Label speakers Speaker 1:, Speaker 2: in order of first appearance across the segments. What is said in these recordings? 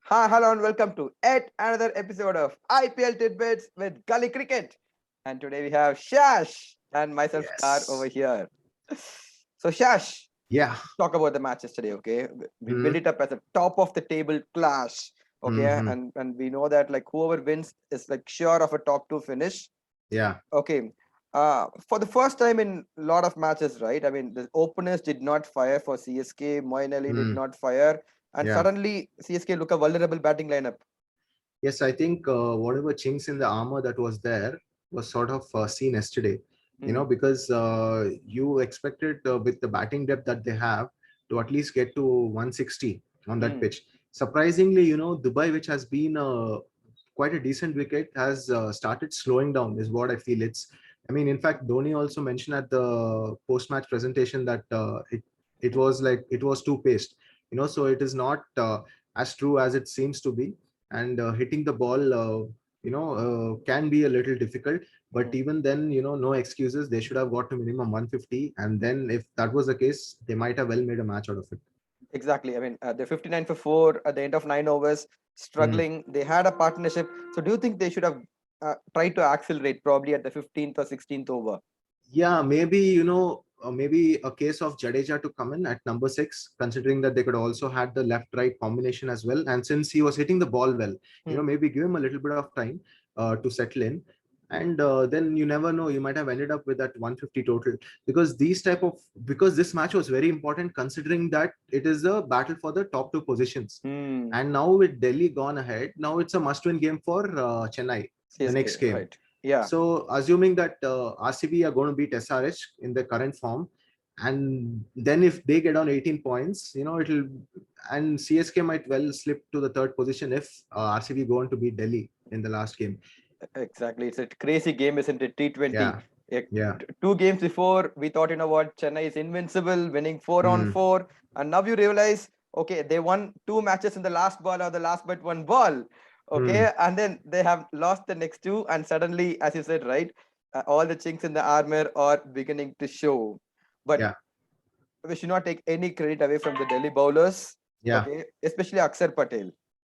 Speaker 1: Hi, hello, and welcome to yet another episode of IPL Titbits with Gully Cricket. And today we have Shash and myself, Scar, over
Speaker 2: Yes.
Speaker 1: here. So, Shash,
Speaker 2: Yeah.
Speaker 1: talk about the match yesterday, okay? We build
Speaker 2: Mm-hmm.
Speaker 1: it up as a top of the table clash, okay?
Speaker 2: Mm-hmm.
Speaker 1: And we know that like whoever wins is like sure of a top two finish,
Speaker 2: Yeah.
Speaker 1: okay. For the first time in a lot of matches, right? I mean, the openers did not fire for CSK. Moin Ali did
Speaker 2: Mm.
Speaker 1: not fire, and
Speaker 2: Yeah.
Speaker 1: suddenly CSK look a vulnerable batting lineup.
Speaker 2: Yes, I think whatever chinks in the armor that was there was sort of seen yesterday,
Speaker 1: Hmm.
Speaker 2: because you expected with the batting depth that they have to at least get to 160 on that
Speaker 1: Hmm.
Speaker 2: pitch. Surprisingly, Dubai, which has been quite a decent wicket, has started slowing down, is what I feel. I mean, in fact, Dhoni also mentioned at the post-match presentation that it was like it was too paced, so it is not as true as it seems to be, and hitting the ball can be a little difficult, but
Speaker 1: Hmm.
Speaker 2: even then, no excuses. They should have got to minimum 150, and then if that was the case, they might have well made a match out of it.
Speaker 1: Exactly. I mean, they're 59 for 4 at the end of 9 overs,
Speaker 2: Hmm.
Speaker 1: struggling. They had a partnership. So, do you think they should have tried to accelerate probably at the 15th or 16th over?
Speaker 2: Yeah, maybe, maybe a case of Jadeja to come in at number 6, considering that they could also had the left right combination as well, and since he was hitting the ball well,
Speaker 1: Hmm.
Speaker 2: maybe give him a little bit of time to settle in, and then you never know, you might have ended up with that 150 total, because because this match was very important, considering that it is a battle for the top two positions,
Speaker 1: Hmm.
Speaker 2: and now with Delhi gone ahead, now it's a must-win game for Chennai, the next
Speaker 1: CSK,
Speaker 2: game.
Speaker 1: right. Yeah.
Speaker 2: So, assuming that RCB are going to beat SRH in their current form, and then if they get on 18 points, and CSK might well slip to the third position if RCB go on to beat Delhi in the last game.
Speaker 1: Exactly. It's a crazy game, isn't it? T20.
Speaker 2: Yeah, yeah.
Speaker 1: 2 games before, we thought, you know what, Chennai is invincible, winning 4-on-4. And now you realize, okay, they won 2 matches in the last ball or the last but one ball.
Speaker 2: Hmm.
Speaker 1: Okay. And then they have lost the next two. And suddenly, as you said, right, all the chinks in the armor are beginning to show. But
Speaker 2: Yeah.
Speaker 1: we should not take any credit away from the Delhi bowlers.
Speaker 2: Yeah.
Speaker 1: Okay. Especially Axar Patel.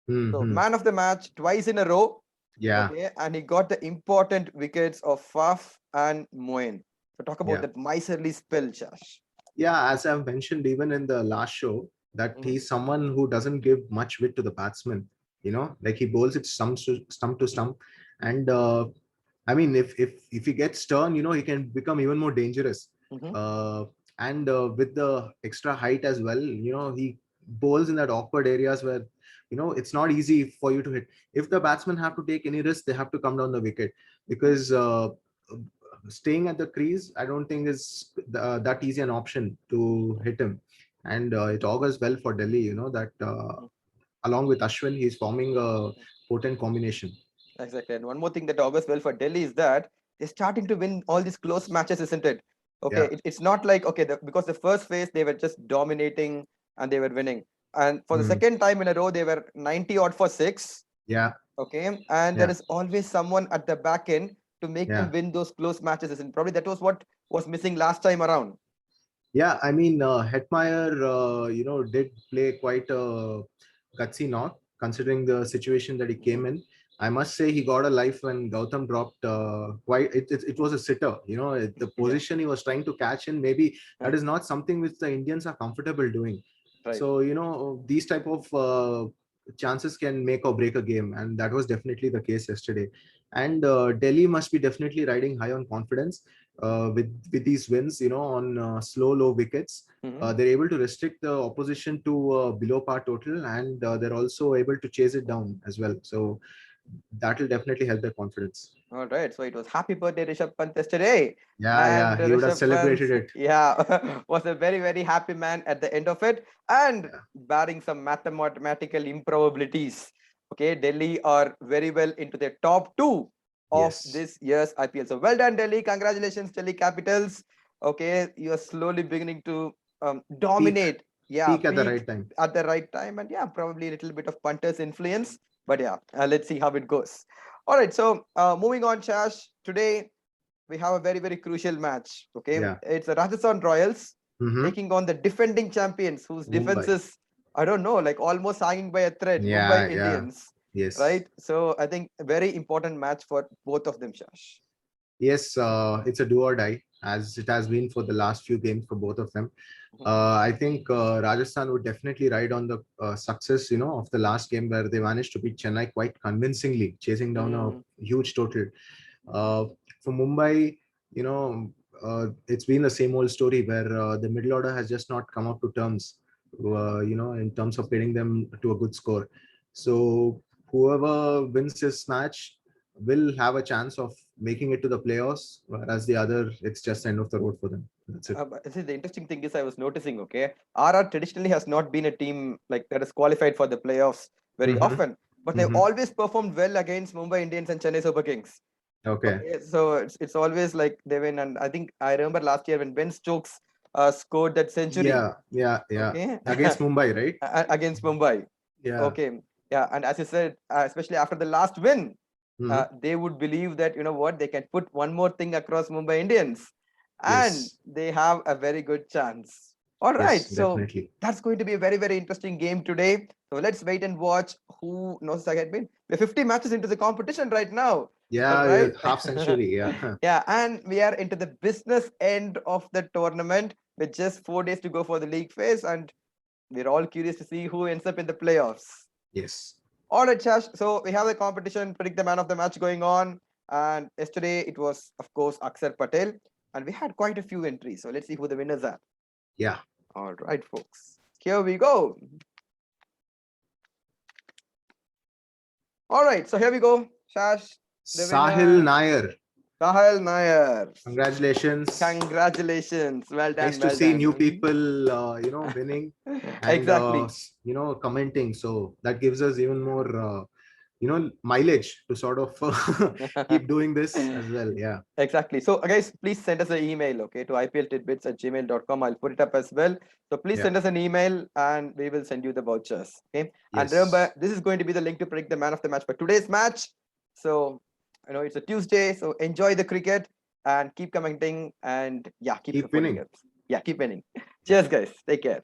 Speaker 1: So,
Speaker 2: Hmm.
Speaker 1: man of the match twice in a row.
Speaker 2: Yeah.
Speaker 1: Okay, and he got the important wickets of Faf and Moin. So talk about
Speaker 2: Yeah.
Speaker 1: that miserly spell, Josh.
Speaker 2: Yeah. As I've mentioned even in the last show, that
Speaker 1: Mhm.
Speaker 2: he's someone who doesn't give much wit to the batsman. Like he bowls it stump to stump, and I mean, if he gets stern, he can become even more dangerous.
Speaker 1: Mhm.
Speaker 2: Uh, and with the extra height as well, he bowls in that awkward areas where it's not easy for you to hit. If the batsmen have to take any risk, they have to come down the wicket, because staying at the crease, I don't think is that easy an option to hit him. And it augurs well for Delhi. That along with Ashwin, he's forming a potent combination.
Speaker 1: Exactly. And one more thing that augurs well for Delhi is that they're starting to win all these close matches, isn't it? Okay,
Speaker 2: Yeah.
Speaker 1: it's not like okay, because the first phase they were just dominating and they were winning, and for the
Speaker 2: Mm.
Speaker 1: second time in a row they were 90 odd for 6.
Speaker 2: Yeah.
Speaker 1: Okay, and there
Speaker 2: Yeah.
Speaker 1: is always someone at the back end to make them
Speaker 2: Yeah.
Speaker 1: win those close matches, and probably that was what was missing last time around.
Speaker 2: Yeah, I mean, Hetmeyer, did play quite a gutsy knock, considering the situation that he came
Speaker 1: Mhm.
Speaker 2: in. I must say he got a life when Gautam dropped quite. It was a sitter. The
Speaker 1: Yeah,
Speaker 2: position he was trying to catch in. Maybe that
Speaker 1: uh,
Speaker 2: is not something which the Indians are comfortable doing.
Speaker 1: right.
Speaker 2: So these type of chances can make or break a game, and that was definitely the case yesterday. And Delhi must be definitely riding high on confidence with these wins, on slow low wickets.
Speaker 1: Mhm.
Speaker 2: They're able to restrict the opposition to below par total, and they're also able to chase it down as well. So that will definitely help their confidence.
Speaker 1: All right. So it was happy birthday, Rishabh Pant yesterday.
Speaker 2: Yeah,
Speaker 1: And
Speaker 2: yeah, he would have
Speaker 1: Rishabh Pant,
Speaker 2: celebrated it.
Speaker 1: yeah, was a very, very happy man at the end of it. And
Speaker 2: Yeah.
Speaker 1: barring some mathematical improbabilities, okay, Delhi are very well into the top two of
Speaker 2: Yes.
Speaker 1: this year's IPL. So well done, Delhi. Congratulations, Delhi Capitals. Okay, you're slowly beginning to
Speaker 2: Peak,
Speaker 1: dominate. Yeah,
Speaker 2: peak at the
Speaker 1: peak
Speaker 2: right time.
Speaker 1: at the right time. And yeah, probably a little bit of punters influence. But yeah, let's see how it goes. All right, so moving on, Chash. Today we have a very, very crucial match. Okay,
Speaker 2: Yeah.
Speaker 1: it's the Rajasthan Royals
Speaker 2: Mm-hmm.
Speaker 1: taking on the defending champions whose
Speaker 2: Mumbai.
Speaker 1: defenses I don't know, like almost hanging by a thread. Mumbai
Speaker 2: Yeah, yeah.
Speaker 1: Indians,
Speaker 2: Yes.
Speaker 1: right? So I think a very important match for both of them, Shash.
Speaker 2: Yes, it's a do or die, as it has been for the last few games for both of them.
Speaker 1: Mhm.
Speaker 2: I think Rajasthan would definitely ride on the success, of the last game where they managed to beat Chennai quite convincingly, chasing down a
Speaker 1: Mm.
Speaker 2: huge total. Uh, for Mumbai, it's been the same old story where the middle order has just not come up to terms, in terms of getting them to a good score. So whoever wins this match will have a chance of making it to the playoffs, whereas the other, it's just the end of the road for them. That's it.
Speaker 1: But see, the interesting thing is I was noticing, okay, RR traditionally has not been a team like that is qualified for the playoffs very
Speaker 2: Mm-hmm.
Speaker 1: often, but they've
Speaker 2: Mm-hmm.
Speaker 1: always performed well against Mumbai Indians and Chennai Super Kings.
Speaker 2: Okay.
Speaker 1: Okay, so it's always like they win, and I think I remember last year when Ben Stokes scored that century.
Speaker 2: Yeah, yeah, yeah.
Speaker 1: Okay,
Speaker 2: Against Mumbai, right?
Speaker 1: against Mumbai.
Speaker 2: Yeah.
Speaker 1: Okay, yeah, and as you said, especially after the last win,
Speaker 2: Hmm.
Speaker 1: they would believe that you know what they can put one more thing across Mumbai Indians, and
Speaker 2: Yes.
Speaker 1: they have a very good chance. All right,
Speaker 2: Yes,
Speaker 1: so
Speaker 2: definitely.
Speaker 1: that's going to be a very very interesting game today. So let's wait and watch who knows again. We're 50 matches into the competition right now. All
Speaker 2: Yeah, yeah,
Speaker 1: right.
Speaker 2: half century. Yeah.
Speaker 1: Yeah, and we are into the business end of the tournament with just 4 days to go for the league phase, and we're all curious to see who ends up in the playoffs.
Speaker 2: Yes.
Speaker 1: All right, Chash. So we have the competition, predict the man of the match going on. And yesterday it was, of course, Axar Patel. And we had quite a few entries. So let's see who the winners are.
Speaker 2: Yeah.
Speaker 1: All right, folks. Here we go. All right. So here we go. Shash, the
Speaker 2: Sahil
Speaker 1: winner,
Speaker 2: Nair.
Speaker 1: Sahal Nair.
Speaker 2: Congratulations.
Speaker 1: Congratulations. Well
Speaker 2: Nice
Speaker 1: done.
Speaker 2: to
Speaker 1: Well
Speaker 2: see new
Speaker 1: done.
Speaker 2: people, winning and,
Speaker 1: Exactly.
Speaker 2: commenting. So that gives us even more, mileage to sort of keep doing this as well. Yeah.
Speaker 1: Exactly. So, guys, please send us an email, okay, to ipltidbits@gmail.com. I'll put it up as well. So, please
Speaker 2: Yeah.
Speaker 1: send us an email and we will send you the vouchers. Okay. And remember,
Speaker 2: Yes.
Speaker 1: this is going to be the link to predict the man of the match for today's match. So, it's a Tuesday. So, enjoy the cricket and keep commenting and, yeah, keep
Speaker 2: Keep
Speaker 1: supporting
Speaker 2: winning.
Speaker 1: us. Yeah, keep winning.
Speaker 2: Yeah.
Speaker 1: Cheers, guys. Take care.